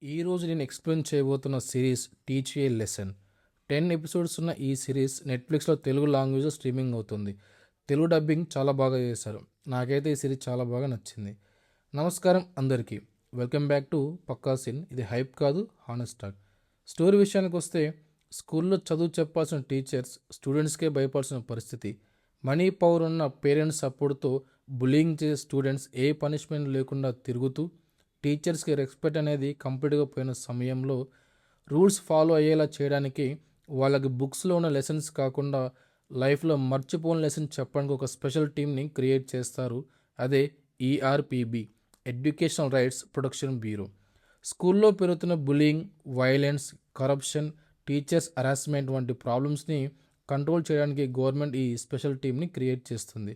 ఈరోజు నేను ఎక్స్ప్లెయిన్ చేయబోతున్న series teach a lesson. 10 episodes ఉన్న ఈ సిరీస్ నెట్ఫ్లిక్స్లో తెలుగు లాంగ్వేజ్లో స్ట్రీమింగ్ అవుతుంది. తెలుగు డబ్బింగ్ చాలా బాగా చేశారు. నాకైతే ఈ సిరీస్ చాలా బాగా నచ్చింది. నమస్కారం అందరికీ, welcome back to Pakka scene. ఇది హైప్ కాదు, హానెస్ట్ టాక్. స్టోరీ విషయానికి వస్తే, స్కూల్లో చదువు చెప్పాల్సిన టీచర్స్ స్టూడెంట్స్కే భయపడాల్సిన పరిస్థితి. మనీ పవర్ ఉన్న పేరెంట్స్ సపోర్ట్తో బులింగ్ చేసే స్టూడెంట్స్ ఏ పనిష్మెంట్ లేకుండా తిరుగుతూ, టీచర్స్కి రెస్పెక్ట్ అనేది కంప్లీట్గా పోయిన సమయంలో రూల్స్ ఫాలో అయ్యేలా చేయడానికి వాళ్ళకి బుక్స్లో ఉన్న లెసన్స్ కాకుండా లైఫ్లో మర్చిపోని లెసన్స్ చెప్పడానికి ఒక స్పెషల్ టీమ్ని క్రియేట్ చేస్తారు. అదే ఈఆర్పిబి, ఎడ్యుకేషనల్ రైట్స్ ప్రొటెక్షన్ బ్యూరో. స్కూల్లో పెరుగుతున్న bullying, violence, corruption, teachers harassment వంటి ప్రాబ్లమ్స్ని కంట్రోల్ చేయడానికి గవర్నమెంట్ ఈ స్పెషల్ టీమ్ని క్రియేట్ చేస్తుంది.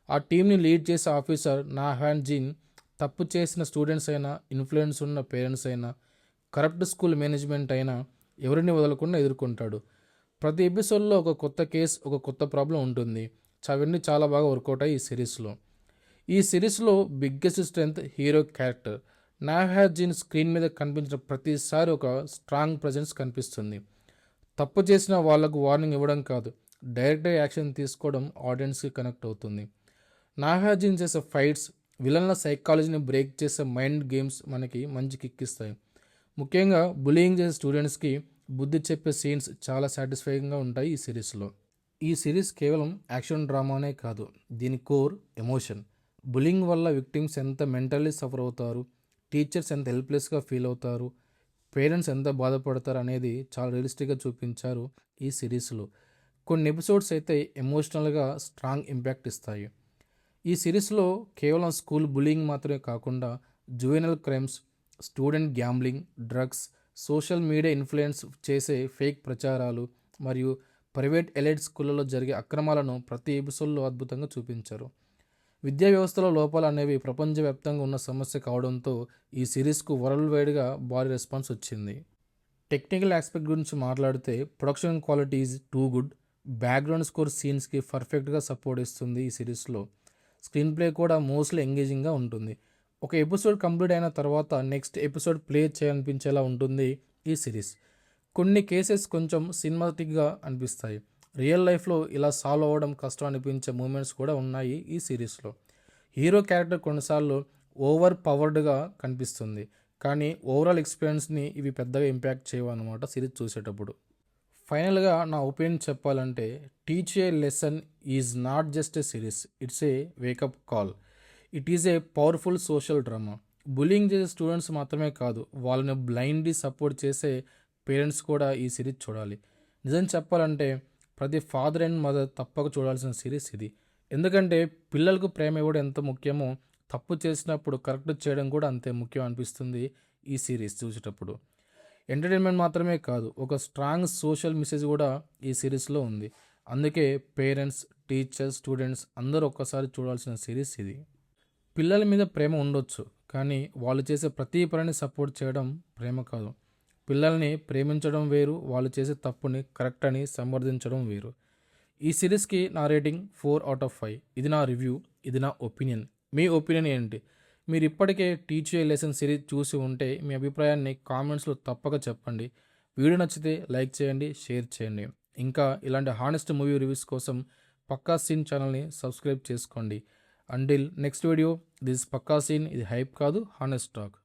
ఆ టీంని లీడ్ చేసే ఆఫీసర్ నాహాన్ జీన్ తప్పు చేసిన స్టూడెంట్స్ అయినా, ఇన్ఫ్లుయెన్స్ ఉన్న పేరెంట్స్ అయినా, కరప్ట్ స్కూల్ మేనేజ్మెంట్ అయినా ఎవరిని వదలకుండా ఎదుర్కొంటాడు. ప్రతి ఎపిసోడ్లో ఒక కొత్త కేసు, ఒక కొత్త ప్రాబ్లం ఉంటుంది. అవన్నీ చాలా బాగా వర్కౌట్ అయ్యి ఈ సిరీస్లో బిగ్గెస్ట్ స్ట్రెంగ్త్ హీరో క్యారెక్టర్. నాహాజీన్ స్క్రీన్ మీద కనిపించిన ప్రతిసారి ఒక స్ట్రాంగ్ ప్రజెన్స్ కనిపిస్తుంది. తప్పు చేసిన వాళ్లకు వార్నింగ్ ఇవ్వడం కాదు, డైరెక్ట్గా యాక్షన్ తీసుకోవడం ఆడియన్స్కి కనెక్ట్ అవుతుంది. నాహాజీన్ చేసే ఫైట్స్, విలన్ల సైకాలజీని బ్రేక్ చేసే మైండ్ గేమ్స్ మనకి మంచి కిక్ ఇస్తాయి. ముఖ్యంగా బులియింగ్ చేసే స్టూడెంట్స్కి బుద్ధి చెప్పే సీన్స్ చాలా సాటిస్ఫైయింగ్గా ఉంటాయి ఈ సిరీస్లో. ఈ సిరీస్ కేవలం యాక్షన్ డ్రామానే కాదు, దీని కోర్ ఎమోషన్. బులింగ్ వల్ల విక్టిమ్స్ ఎంత మెంటల్లీ సఫర్ అవుతారు, టీచర్స్ ఎంత హెల్ప్లెస్గా ఫీల్ అవుతారు, పేరెంట్స్ ఎంత బాధపడతారు అనేది చాలా రియలిస్టిక్గా చూపించారు ఈ సిరీస్లో. కొన్ని ఎపిసోడ్స్ అయితే ఎమోషనల్గా స్ట్రాంగ్ ఇంపాక్ట్ ఇస్తాయి. ఈ సిరీస్లో కేవలం స్కూల్ బులింగ్ మాత్రమే కాకుండా juvenile crimes, student gambling, drugs, social media influence చేసే ఫేక్ ప్రచారాలు మరియు ప్రైవేట్ ఎలైట్ స్కూళ్ళలో జరిగే అక్రమాలను ప్రతి ఎపిసోడ్లో అద్భుతంగా చూపించారు. విద్యా వ్యవస్థలో లోపాలు అనేవి ప్రపంచవ్యాప్తంగా ఉన్న సమస్య కావడంతో ఈ సిరీస్కు వరల్డ్ వైడ్గా భారీ రెస్పాన్స్ వచ్చింది. టెక్నికల్ ఆస్పెక్ట్ గురించి మాట్లాడితే production quality is too good. Background score సీన్స్కి పర్ఫెక్ట్గా సపోర్ట్ ఇస్తుంది ఈ సిరీస్లో. స్క్రీన్ ప్లే కూడా మోస్ట్లీ ఎంగేజింగ్గా ఉంటుంది. ఒక ఎపిసోడ్ కంప్లీట్ అయిన తర్వాత నెక్స్ట్ ఎపిసోడ్ ప్లే చేయాలనిపించేలా ఉంటుంది ఈ సిరీస్. కొన్ని కేసెస్ కొంచెం సినిమాటిక్గా అనిపిస్తాయి. రియల్ లైఫ్లో ఇలా సాల్వ్ అవ్వడం కష్టం అనిపించే మూమెంట్స్ కూడా ఉన్నాయి ఈ సిరీస్లో. హీరో క్యారెక్టర్ కొన్నిసార్లు ఓవర్ పవర్డ్గా కనిపిస్తుంది, కానీ ఓవరాల్ ఎక్స్పీరియన్స్ని ఇవి పెద్దగా ఇంపాక్ట్ చేయవన్నమాట సిరీస్ చూసేటప్పుడు. ఫైనల్గా నా ఒపీనియన్ చెప్పాలంటే, teach a lesson is not just a series, it's a wake up call. It is a powerful social drama. Bullying చేసే స్టూడెంట్స్ మాత్రమే కాదు, వాళ్ళని బ్లైండ్లీ సపోర్ట్ చేసే పేరెంట్స్ కూడా ఈ సిరీస్ చూడాలి. నిజం చెప్పాలంటే ప్రతి ఫాదర్ అండ్ మదర్ తప్పక చూడాల్సిన సిరీస్ ఇది. ఎందుకంటే పిల్లలకు ప్రేమ ఇవ్వడం ఎంత ముఖ్యమో, తప్పు చేసినప్పుడు కరెక్ట్ చేయడం కూడా అంతే ముఖ్యం అనిపిస్తుంది ఈ సిరీస్ చూసేటప్పుడు. ఎంటర్టైన్మెంట్ మాత్రమే కాదు, ఒక స్ట్రాంగ్ సోషల్ మెసేజ్ కూడా ఈ సిరీస్లో ఉంది. అందుకే పేరెంట్స్, టీచర్స్, స్టూడెంట్స్ అందరూ ఒక్కసారి చూడాల్సిన సిరీస్ ఇది. పిల్లల మీద ప్రేమ ఉండొచ్చు, కానీ వాళ్ళు చేసే ప్రతి పనిని సపోర్ట్ చేయడం ప్రేమ కాదు. పిల్లల్ని ప్రేమించడం వేరు, వాళ్ళు చేసే తప్పుని కరెక్ట్ అని సమర్థించడం వేరు. ఈ సిరీస్కి నా రేటింగ్ 4/5. ఇది నా రివ్యూ, ఇది నా ఒపీనియన్. మీ ఒపీనియన్ ఏంటి? మీరు ఇప్పటికే టీచ్ ఏ లెసన్ సిరీస్ చూసి ఉంటే మీ అభిప్రాయాన్ని కామెంట్స్లో తప్పక చెప్పండి. వీడియో నచ్చితే లైక్ చేయండి, షేర్ చేయండి. ఇంకా ఇలాంటి హానెస్ట్ మూవీ రివ్యూస్ కోసం పక్కా సీన్ ఛానల్ని సబ్స్క్రైబ్ చేసుకోండి. Until next video, this Pakka scene. ఇది హైప్ కాదు, హానెస్ట్ టాక్.